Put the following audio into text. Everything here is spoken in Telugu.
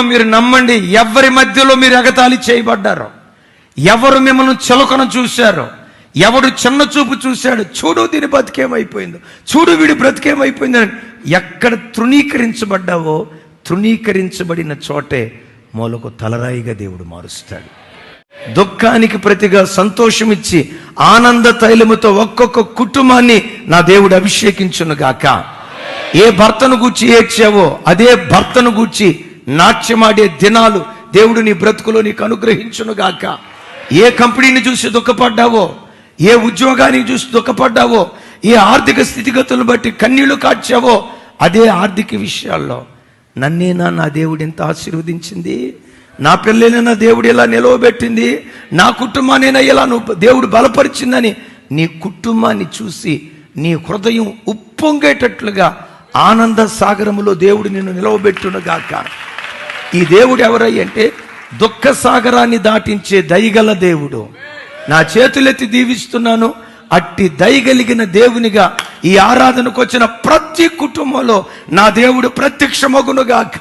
మీరు నమ్మండి, ఎవరి మధ్యలో మీరు ఎగతాళి చేయబడ్డారో, ఎవరు మిమ్మల్ని చులకన చూశారో, ఎవడు చిన్న చూపు చూశాడు, చూడు దీని బతికేమైపోయిందో, చూడు వీడి బ్రతికేమైపోయిందని ఎక్కడ తృణీకరించబడ్డావో, తృణీకరించబడిన చోటే మూలకు తలరాయిగా దేవుడు మారుస్తాడు. దుఃఖానికి ప్రతిగా సంతోషం ఇచ్చి ఆనంద తైలముతో ఒక్కొక్క కుటుంబాన్ని నా దేవుడు అభిషేకించును గాక. ఏ భర్తను గూర్చి ఏడ్చావో అదే భర్తను గూర్చి నాట్యమాడే దినాలు దేవుడు నీ బ్రతుకులో నీకు అనుగ్రహించును గాక. ఏ కంపెనీని చూసి దుఃఖపడ్డావో, ఏ ఉద్యోగానికి చూసి దుఃఖపడ్డావో, ఏ ఆర్థిక స్థితిగతులను బట్టి కన్నీళ్లు కార్చావో, అదే ఆర్థిక విషయాల్లో నన్నేనా నా దేవుడు ఎంత ఆశీర్వదించింది, నా పిల్లలైనా దేవుడు ఇలా నిలవబెట్టింది, నా కుటుంబాన్నైనా ఇలా దేవుడు బలపరిచిందని నీ కుటుంబాన్ని చూసి నీ హృదయం ఉప్పొంగేటట్లుగా ఆనంద సాగరములో దేవుడు నిన్ను నిలవబెట్టునుగాక. ఈ దేవుడు ఎవరయ్యంటే దుఃఖ సాగరాన్ని దాటించే దయగల దేవుడు. నా చేతులెత్తి దీవిస్తున్నాను, అట్టి దయగలిగిన దేవునిగా ఈ ఆరాధనకు వచ్చిన ప్రతి కుటుంబంలో నా దేవుడు ప్రత్యక్షమగునుగాక.